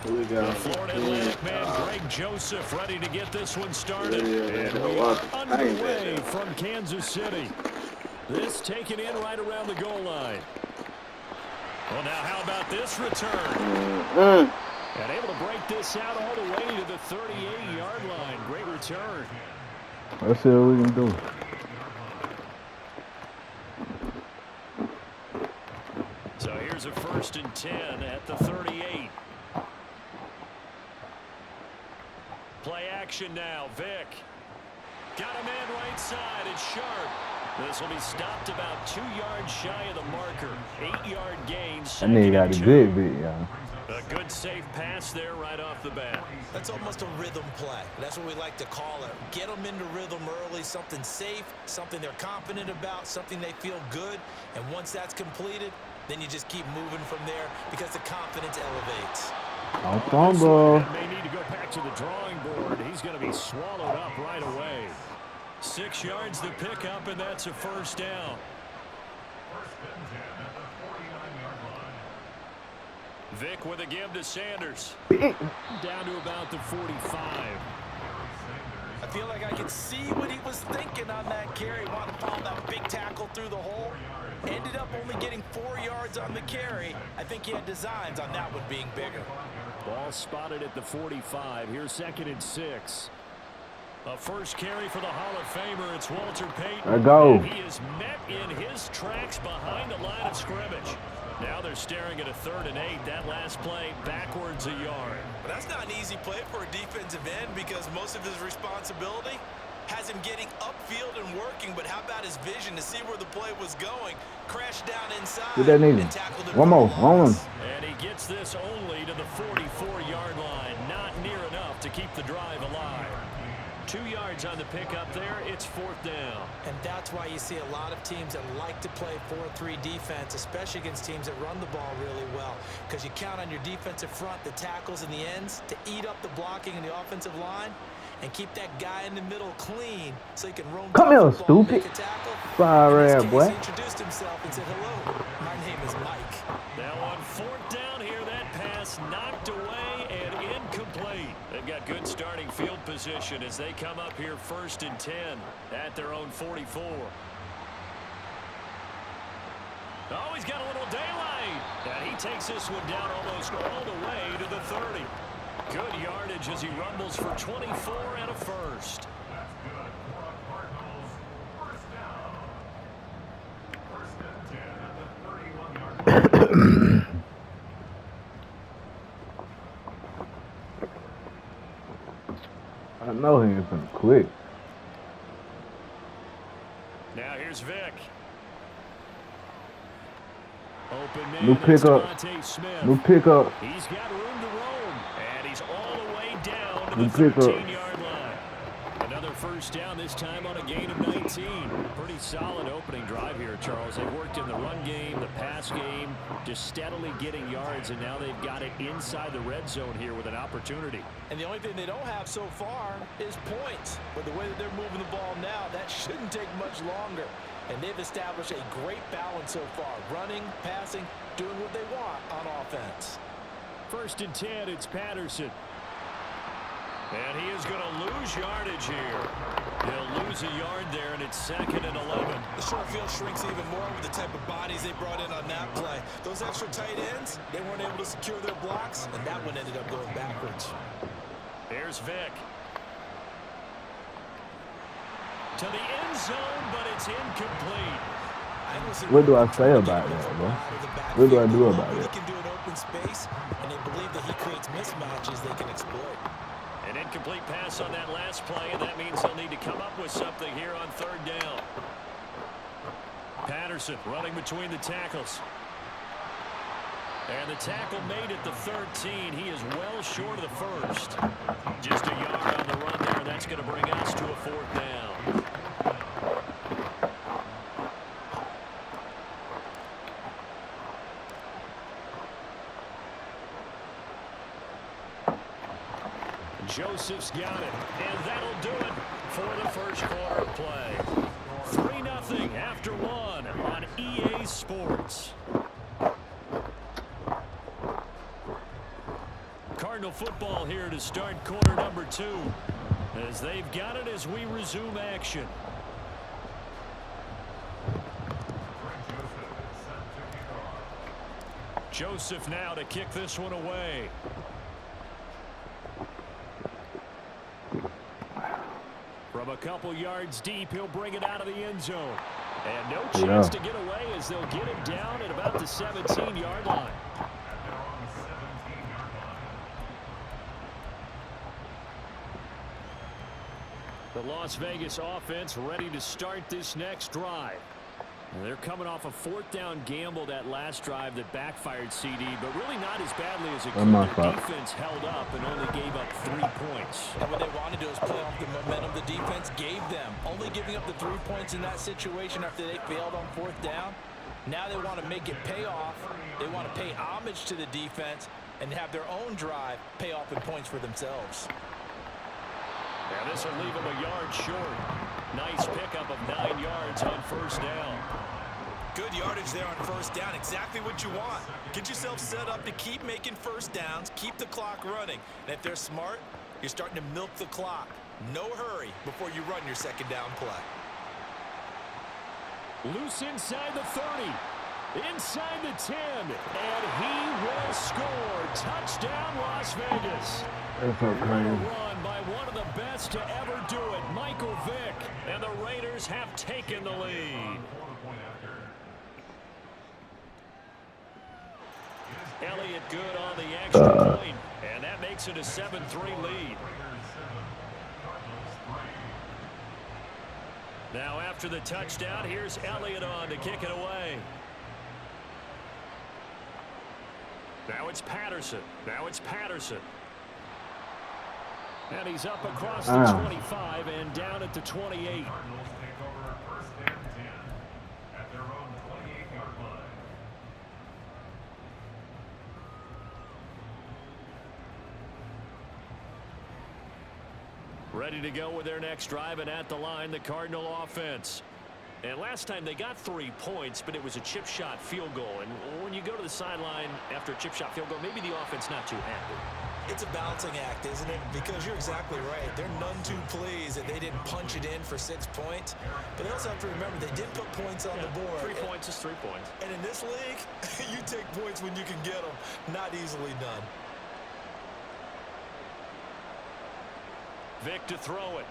The Florida Atlantic man, Greg Joseph, ready to get this one started. And we are underway from Kansas City. This taken in right around the goal line. Well, now how about this return? And able to break this out all the way to the 38-yard line. Great return. Let's see what we can do. So here's a 1st and 10 at the 38. Play action now. Vick. Got a man right side. It's Sharp. This will be stopped about 2 yards shy of the marker. 8-yard gain. That nigga got a good bit, y'all. A good safe pass there right off the bat. That's almost a rhythm play. That's what we like to call it. Get them into rhythm early, something safe, something they're confident about, something they feel good. And once that's completed, then you just keep moving from there because the confidence elevates. Fumble. May need to go back to the drawing board. He's going to be swallowed up right away. 6 yards to pick up, and that's a 1st down. Vick with a give to Sanders. Down to about the 45. I feel like I can see what he was thinking on that carry. Wanted to follow that big tackle through the hole. Ended up only getting 4 yards on the carry. I think he had designs on that one being bigger. Ball spotted at the 45. Here's 2nd and 6. A first carry for the Hall of Famer. It's Walter Payton. Let's go. And he is met in his tracks behind the line of scrimmage. Now they're staring at a 3rd and 8. That last play backwards a yard. But that's not an easy play for a defensive end because most of his responsibility has him getting upfield and working. But how about his vision to see where the play was going? Crashed down inside. Get that nigga. One more. And he gets this only to the 44-yard line. Not near enough to keep the drive alive. 2 yards on the pickup there. It's 4th down. And that's why you see a lot of teams that like to play 4-3 defense, especially against teams that run the ball really well. Because you count on your defensive front, the tackles and the ends, to eat up the blocking in the offensive line and keep that guy in the middle clean so he can roam. Come here, stupid. Fire ass boy. He introduced himself and said, hello, my name is Mike. Now on 4th down here, that pass knocked away and incomplete. They've got good starting field position as they come up here 1st and 10 at their own 44. Oh, he's got a little daylight. And he takes this one down almost all the way to the 30. Good yardage as he rumbles for 24 and a 1st. I know he ain't finna quit. Now here's Vick. Open man. New pickup. New pickup. He's got room to roam, and he's all the way down to New the pickup. 13-yard line. Another 1st down, this time on a gain of 19. Pretty solid opening drive here, Charles. They've worked in the run game, the pass game, just steadily getting yards, and now they've got it inside the red zone here with an opportunity. And the only thing they don't have so far is points. But the way that they're moving the ball now, that shouldn't take much longer. And they've established a great balance so far. Running, passing, doing what they want on offense. 1st and 10, it's Patterson. And he is going to lose yardage here. He'll lose a yard there, and it's 2nd and 11. The short field shrinks even more with the type of bodies they brought in on that play. Those extra tight ends, they weren't able to secure their blocks, and that one ended up going backwards. Here's Vick. To the end zone, but it's incomplete. What do I say about that, bro? What do I do about it? He can do an open space, and they believe that he creates mismatches they can exploit. An incomplete pass on that last play, and that means they'll need to come up with something here on 3rd down. Patterson running between the tackles. And the tackle made at the 13. He is well short of the 1st. Just a yard on the run there, and that's going to bring us to a 4th down. Joseph's got it, and that'll do it for the 1st quarter of play. 3-0 after 1 on EA Sports. Cardinals Cardinal football here to start quarter number 2. As they've got it as we resume action. Joseph now to kick this one away. From a couple yards deep, he'll bring it out of the end zone. And no chance to get away as they'll get him down at about the 17-yard line. The Las Vegas offense ready to start this next drive. They're coming off a 4th down gamble that last drive that backfired CD, but really not as badly as it could. Their defense held up and only gave up 3 points. And what they want to do is play off the momentum the defense gave them. Only giving up the 3 points in that situation after they failed on 4th down. Now they want to make it pay off. They want to pay homage to the defense and have their own drive pay off in points for themselves. And this will leave them a yard short. Nice pickup of 9 yards on 1st down. Good yardage there on 1st down. Exactly what you want. Get yourself set up to keep making 1st downs, keep the clock running. And if they're smart, you're starting to milk the clock. No hurry before you run your 2nd down play. Loose inside the 30. Inside the 10. And he will score. Touchdown, Las Vegas. That's so crazy. Run by one of the best to ever do it, Michael Vick. And the Raiders have taken the lead. Elliott good on the extra point, and that makes it a 7-3 lead. Now after the touchdown, here's Elliott on to kick it away. Now it's Patterson. And he's up across the 25 and down at the 28. Ready to go with their next drive, and at the line, the Cardinal offense. And last time they got 3 points, but it was a chip shot field goal. And when you go to the sideline after a chip shot field goal, maybe the offense not too happy. It's a balancing act, isn't it? Because you're exactly right. They're none too pleased that they didn't punch it in for 6 points. But they also have to remember they did put points on the board. 3 points is 3 points. And in this league, you take points when you can get them. Not easily done. Vick to throw it.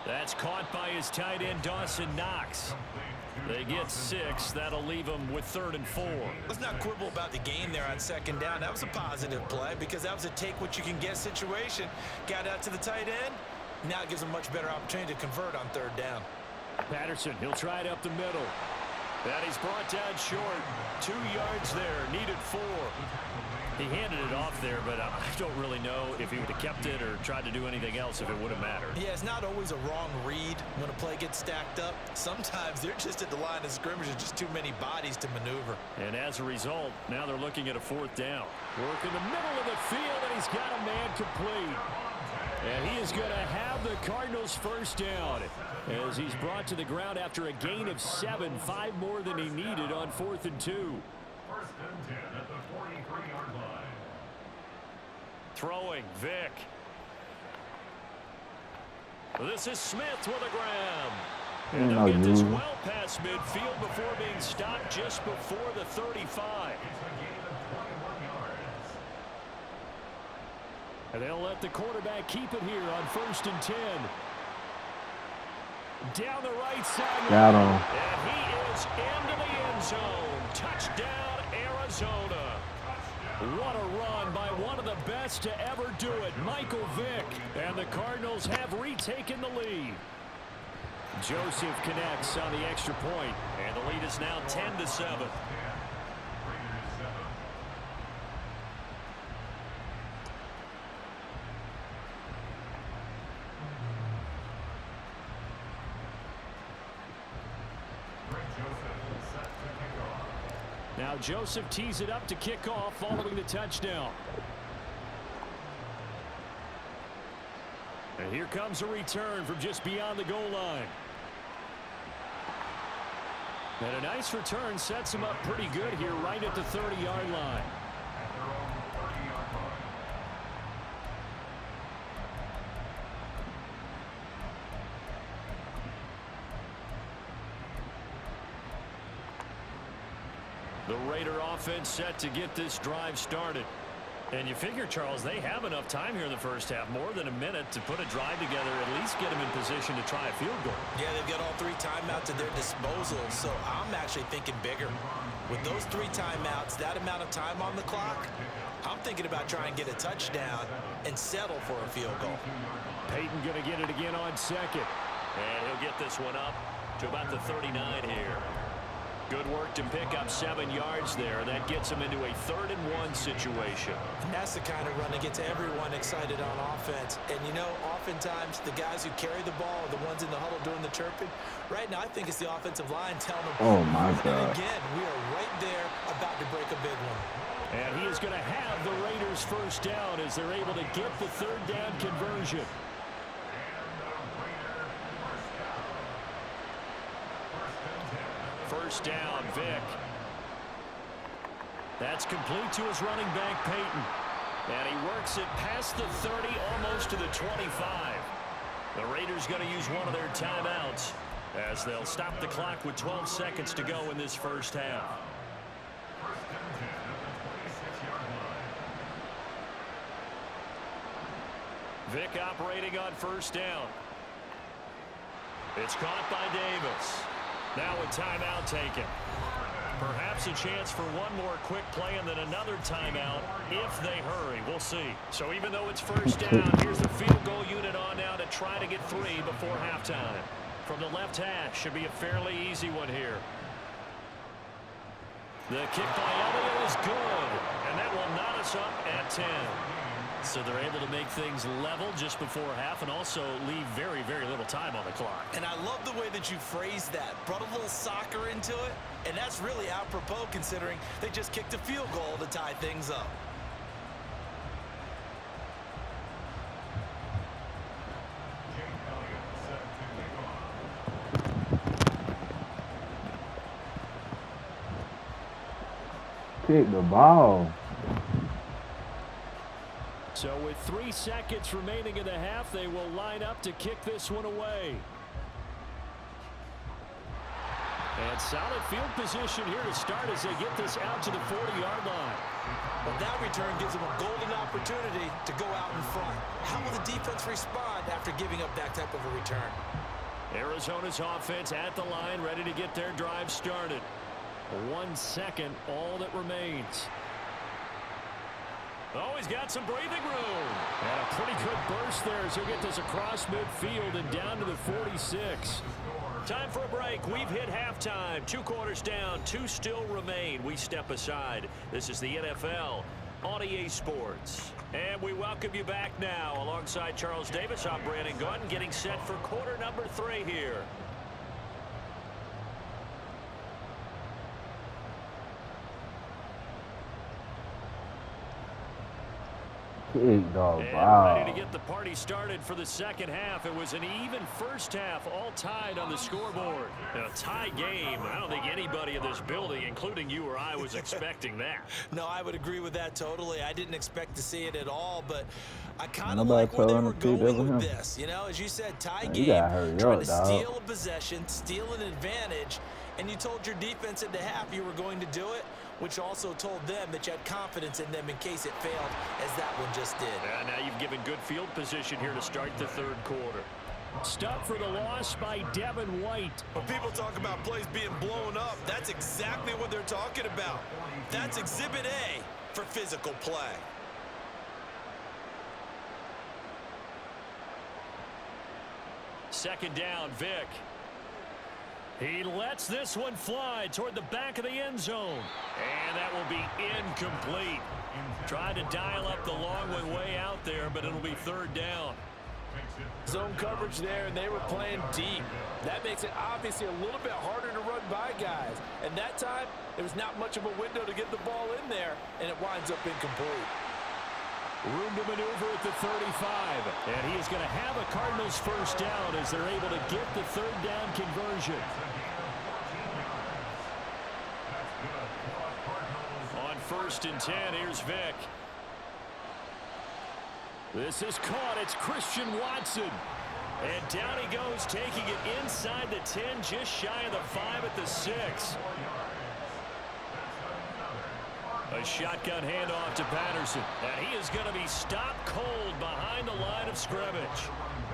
That's caught by his tight end, Dawson Knox. They get 6. That'll leave them with 3rd and 4. Let's not quibble about the game there on 2nd down. That was a positive play because that was a take-what-you-can-get situation. Got out to the tight end. Now it gives them a much better opportunity to convert on 3rd down. Patterson, he'll try it up the middle. And he's brought down short. 2 yards there, needed 4. He handed it off there, but I don't really know if he would have kept it or tried to do anything else if it would have mattered. Yeah, it's not always a wrong read when a play gets stacked up. Sometimes they're just at the line of scrimmage. There's just too many bodies to maneuver. And as a result, now they're looking at a 4th down. Work in the middle of the field, and he's got a man complete. And he is going to have the Cardinals' 1st down as he's brought to the ground after a gain of 7, 5 more than he needed on 4th and 2. 1st and 10 at the 43-yard line. Throwing, Vick. This is Smith with a grab. And they'll get this well past midfield before being stopped just before the 35. And they'll let the quarterback keep it here on 1st and 10. Down the right side. Got him. And he is into the end zone. Touchdown, Arizona. What a run by one of the best to ever do it, Michael Vick. And the Cardinals have retaken the lead. Joseph connects on the extra point, and the lead is now 10-7. Now Joseph tees it up to kick off following the touchdown. And here comes a return from just beyond the goal line. And a nice return sets him up pretty good here right at the 30-yard line. The Raider offense set to get this drive started. And you figure, Charles, they have enough time here in the first half, more than a minute, to put a drive together, at least get them in position to try a field goal. Yeah, they've got all 3 timeouts at their disposal, so I'm actually thinking bigger. With those 3 timeouts, that amount of time on the clock, I'm thinking about trying to get a touchdown and settle for a field goal. Peyton going to get it again on second. And he'll get this one up to about the 39 here. Good work to pick up 7 yards there. That gets him into a 3rd and 1 situation. And that's the kind of run that gets everyone excited on offense. And, you know, oftentimes the guys who carry the ball are the ones in the huddle doing the chirping. Right now, I think it's the offensive line telling them, oh, my God. And again, we are right there about to break a big one. And he is going to have the Raiders first down as they're able to get the 3rd down conversion. First down, Vic. That's complete to his running back, Peyton. And he works it past the 30, almost to the 25. The Raiders going to use one of their timeouts as they'll stop the clock with 12 seconds to go in this first half. Vic operating on first down. It's caught by Davis. Now a timeout taken. Perhaps a chance for one more quick play and then another timeout if they hurry. We'll see. So even though it's first down, here's the field goal unit on now to try to get 3 before halftime. From the left hash, should be a fairly easy one here. The kick by Elliott is good, and that will knot us up at 10. So they're able to make things level just before half and also leave very, very little time on the clock. And I love the way that you phrased that. Brought a little soccer into it, and that's really apropos considering they just kicked a field goal to tie things up. Kick the ball. So with 3 seconds remaining in the half, they will line up to kick this one away. And solid field position here to start as they get this out to the 40-yard line. Well, that return gives them a golden opportunity to go out in front. How will the defense respond after giving up that type of a return? Arizona's offense at the line, ready to get their drive started. 1 second, all that remains. Oh, he's got some breathing room. And a pretty good burst there as he'll get this across midfield and down to the 46. Time for a break. We've hit halftime. 2 quarters down, 2 still remain. We step aside. This is the NFL on EA Sports. And we welcome you back now. Alongside Charles Davis, I'm Brandon Gordon, getting set for quarter number 3 here. Wow. Ready to get the party started for the second half. It was an even first half, all tied on the scoreboard. A tie game. I don't think anybody in this building, including you or I, was expecting that. No, I would agree with that totally. I didn't expect to see it at all, but I kind of like where they were going with this. You know, as you said, tie game, trying to steal a possession, steal an advantage, and you told your defense at the half you were going to do it, which also told them that you had confidence in them in case it failed, as that one just did. Now you've given good field position here to start the 3rd quarter. Stop for the loss by Devin White. When people talk about plays being blown up, that's exactly what they're talking about. That's Exhibit A for physical play. Second down, Vic. He lets this one fly toward the back of the end zone. And that will be incomplete. Tried to dial up the long one way out there, but it'll be 3rd down. Zone coverage there, and they were playing deep. That makes it obviously a little bit harder to run by guys. And that time, there was not much of a window to get the ball in there, and it winds up incomplete. Room to maneuver at the 35. And he is going to have a Cardinals first down as they're able to get the 3rd down conversion. On 1st and 10, here's Vic. This is caught. It's Christian Watson. And down he goes, taking it inside the 10, just shy of the 5 at the 6. A shotgun handoff to Patterson. And he is going to be stopped cold behind the line of scrimmage.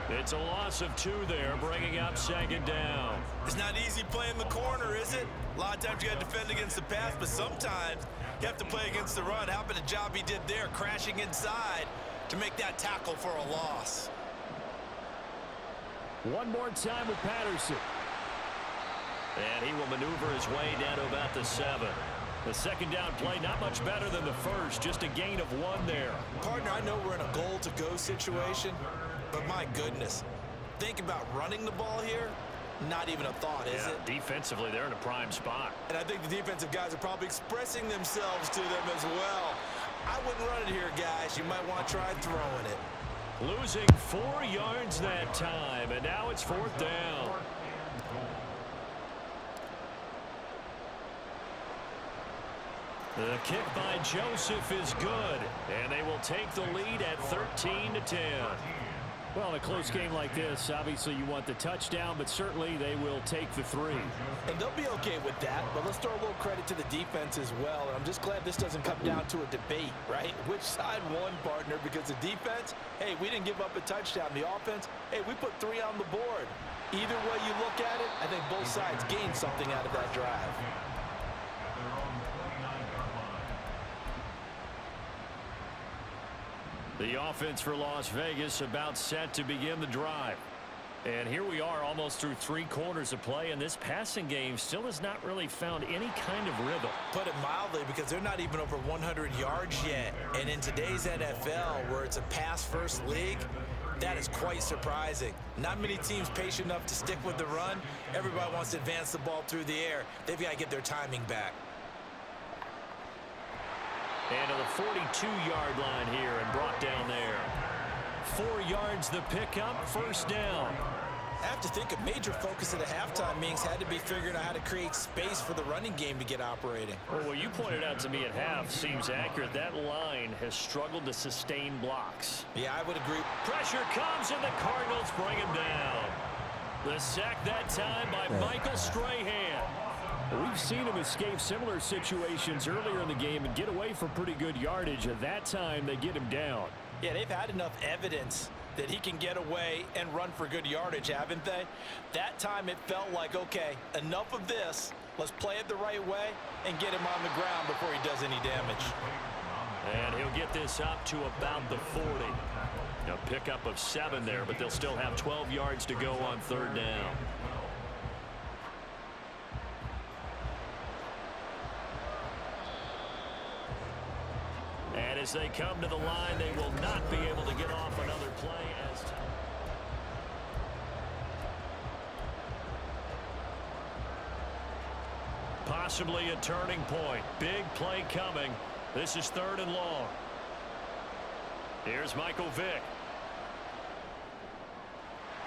It's a loss of 2 there, bringing up 2nd down. It's not easy playing the corner, is it? A lot of times you got to defend against the pass, but sometimes you have to play against the run. How about the job he did there, crashing inside to make that tackle for a loss? One more time with Patterson. And he will maneuver his way down to about the 7. The 2nd down play, not much better than the first, just a gain of 1 there. Partner, I know we're in a goal-to-go situation, but my goodness, think about running the ball here. Not even a thought, is it? Defensively, they're in a prime spot. And I think the defensive guys are probably expressing themselves to them as well. I wouldn't run it here, guys. You might want to try throwing it. Losing 4 yards that time, and now it's 4th down. The kick by Joseph is good, and they will take the lead at 13-10. Well, in a close game like this, obviously you want the touchdown, but certainly they will take the 3. And they'll be okay with that, but let's throw a little credit to the defense as well. And I'm just glad this doesn't come down to a debate, right? Which side won, partner? Because the defense, hey, we didn't give up a touchdown. The offense, hey, we put 3 on the board. Either way you look at it, I think both sides gained something out of that drive. The offense for Las Vegas about set to begin the drive. And here we are almost through 3 quarters of play, and this passing game still has not really found any kind of rhythm. Put it mildly, because they're not even over 100 yards yet. And in today's NFL, where it's a pass-first league, that is quite surprising. Not many teams patient enough to stick with the run. Everybody wants to advance the ball through the air. They've got to get their timing back. And to the 42-yard line here and brought down there. 4 yards the pickup, 1st down. I have to think a major focus at the halftime meetings had to be figuring out how to create space for the running game to get operating. Well, what you pointed out to me at half seems accurate. That line has struggled to sustain blocks. Yeah, I would agree. Pressure comes, and the Cardinals bring him down. The sack that time by Michael Strahan. We've seen him escape similar situations earlier in the game and get away for pretty good yardage. At that time, they get him down. Yeah, they've had enough evidence that he can get away and run for good yardage, haven't they? That time it felt like, okay, enough of this. Let's play it the right way and get him on the ground before he does any damage. And he'll get this up to about the 40. A pickup of 7 there, but they'll still have 12 yards to go on 3rd down. And as they come to the line, they will not be able to get off another play as possibly a turning point. Big play coming. This is 3rd and long. Here's Michael Vick.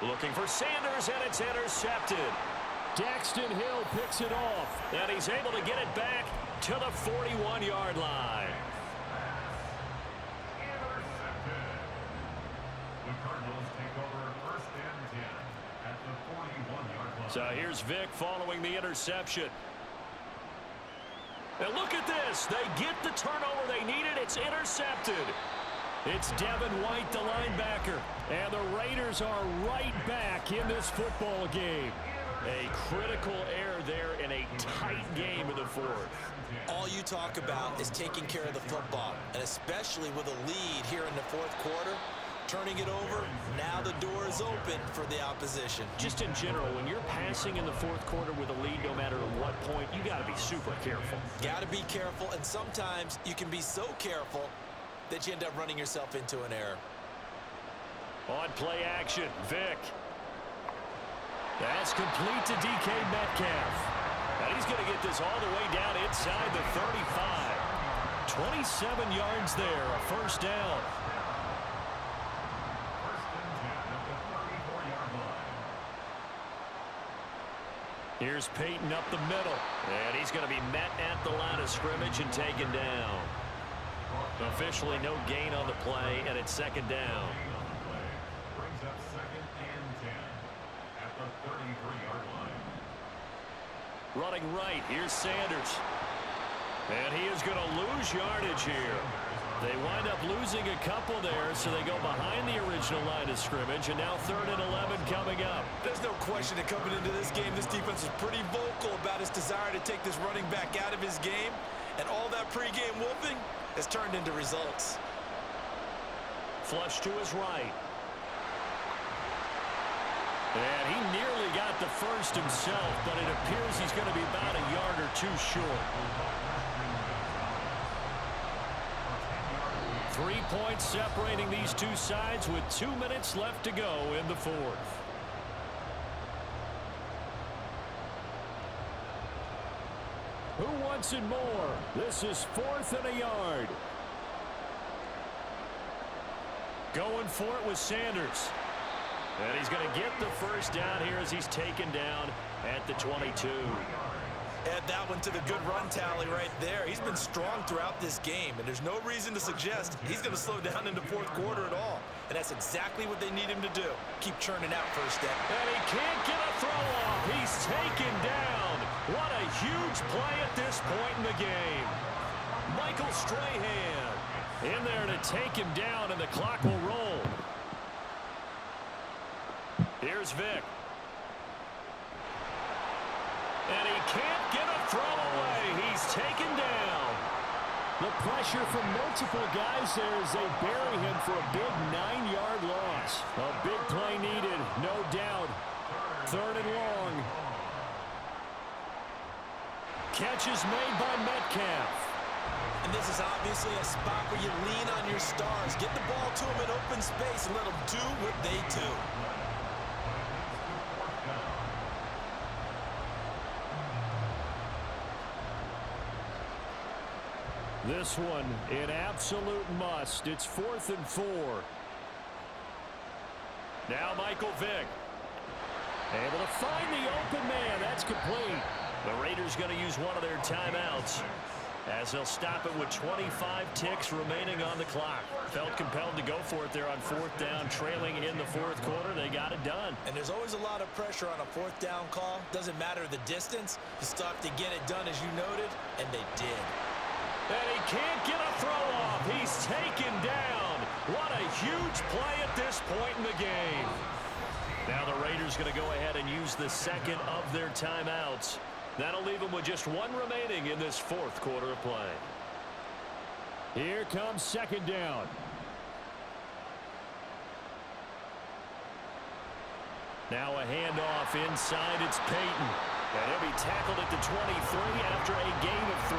Looking for Sanders, and it's intercepted. Daxton Hill picks it off, and he's able to get it back to the 41-yard line. So here's Vick following the interception. And look at this. They get the turnover they needed. It's intercepted. It's Devin White, the linebacker. And the Raiders are right back in this football game. A critical error there in a tight game in the 4th. All you talk about is taking care of the football, and especially with a lead here in the 4th quarter. Turning it over, now the door is open for the opposition. Just in general, when you're passing in the 4th quarter with a lead, no matter at what point, you got to be super careful. Got to be careful, and sometimes you can be so careful that you end up running yourself into an error. On play action, Vick. That's complete to DK Metcalf. And he's going to get this all the way down inside the 35. 27 yards there, a 1st down. Here's Peyton up the middle, and he's going to be met at the line of scrimmage and taken down. Officially no gain on the play, and it's 2nd down. Brings up 2nd and 10 at the 33-yard line. Running right, here's Sanders. And he is going to lose yardage here. They wind up losing a couple there, so they go behind the original line of scrimmage, and now 3rd and 11 coming up. There's no question that coming into this game, this defense is pretty vocal about his desire to take this running back out of his game, and all that pregame wolfing has turned into results. Flush to his right. And he nearly got the first himself, but it appears he's going to be about a yard or two short. 3 points separating these two sides with 2 minutes left to go in the 4th. Who wants it more? This is 4th and a yard. Going for it with Sanders. And he's going to get the first down here as he's taken down at the 22. Add that one to the good run tally right there. He's been strong throughout this game, and there's no reason to suggest he's going to slow down in the 4th quarter at all. And that's exactly what they need him to do. Keep churning out first down. And he can't get a throw off. He's taken down. What a huge play at this point in the game. Michael Strahan in there to take him down, and the clock will roll. Here's Vick. And he can't get a throw away. He's taken down. The pressure from multiple guys there as they bury him for a big 9-yard loss. A big play needed, no doubt. 3rd and long. Catch is made by Metcalf. And this is obviously a spot where you lean on your stars. Get the ball to them in open space and let them do what they do. This one, an absolute must. It's 4th and 4. Now Michael Vick. Able to find the open man. That's complete. The Raiders going to use one of their timeouts as they'll stop it with 25 ticks remaining on the clock. Felt compelled to go for it there on 4th down, trailing in the 4th quarter. They got it done. And there's always a lot of pressure on a 4th down call. Doesn't matter the distance. You still have to get it done, as you noted, and they did. And he can't get a throw off. He's taken down. What a huge play at this point in the game. Now the Raiders going to go ahead and use the second of their timeouts. That'll leave them with just one remaining in this 4th quarter of play. Here comes 2nd down. Now a handoff inside. It's Peyton. And he'll be tackled at the 23 after a gain of 3.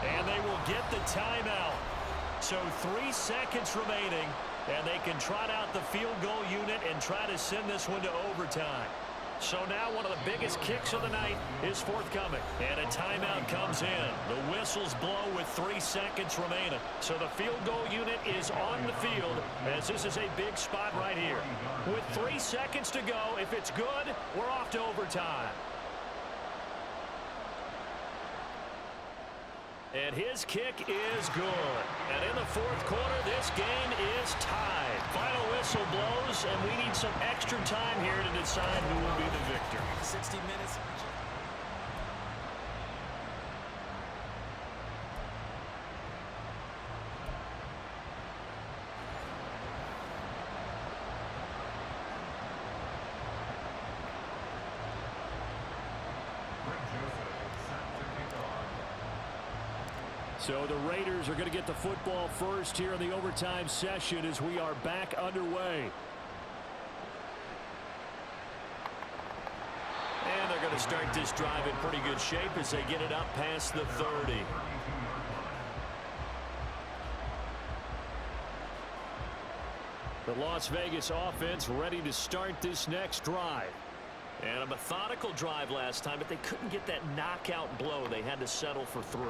And they will get the timeout. So 3 seconds remaining, and they can trot out the field goal unit and try to send this one to overtime. So now one of the biggest kicks of the night is forthcoming. And a timeout comes in. The whistles blow with 3 seconds remaining. So the field goal unit is on the field as this is a big spot right here. With 3 seconds to go, if it's good, we're off to overtime. And his kick is good. And in the 4th quarter, this game is tied. Final whistle blows, and we need some extra time here to decide who will be the victor. 60 minutes. So the Raiders are going to get the football first here in the overtime session as we are back underway. And they're going to start this drive in pretty good shape as they get it up past the 30. The Las Vegas offense ready to start this next drive. And a methodical drive last time, but they couldn't get that knockout blow. They had to settle for 3.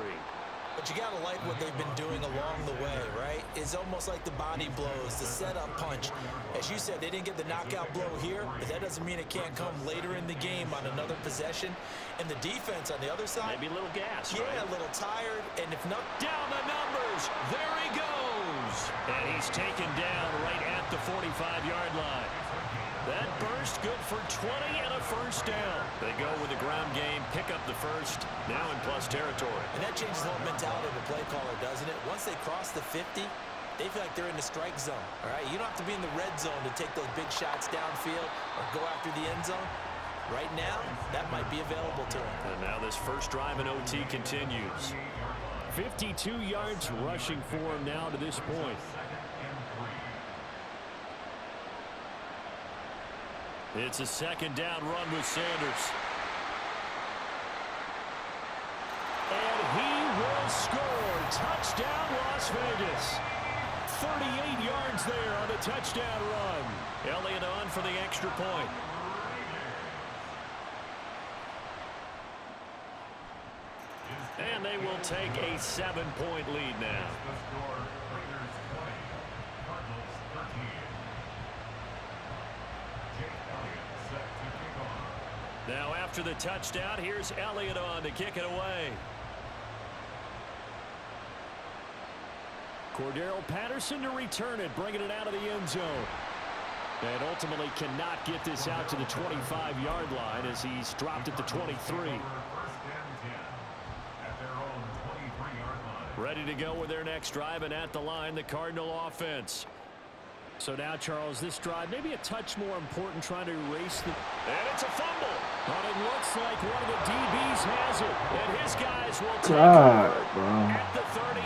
But you got to like what they've been doing along the way, right? It's almost like the body blows, the setup punch. As you said, they didn't get the knockout blow here, but that doesn't mean it can't come later in the game on another possession. And the defense on the other side. Maybe a little gas, yeah, right? A little tired. And if not. Down the numbers. There he goes. And he's taken down right at the 45-yard line. That burns first, good for 20 and a first down. They go with the ground game, pick up the first, now in plus territory. And that changes the whole mentality of a play caller, doesn't it? Once they cross the 50, they feel like they're in the strike zone, all right? You don't have to be in the red zone to take those big shots downfield or go after the end zone. Right now, that might be available to him. And now this first drive in OT continues. 52 yards rushing for him now to this point. It's a second down run with Sanders. And he will score. Touchdown, Las Vegas. 38 yards there on the touchdown run. Elliott on for the extra point. And they will take a 7-point lead now. Now after the touchdown, here's Elliott on to kick it away. Cordero Patterson to return it, bringing it out of the end zone. And ultimately cannot get this out to the 25-yard line as he's dropped it to 23. Ready to go with their next drive, and at the line, the Cardinal offense. So now, Charles, this drive maybe a touch more important, trying to erase the... And it's a fumble. But it looks like one of the DBs has it. And his guys will take over at the 30.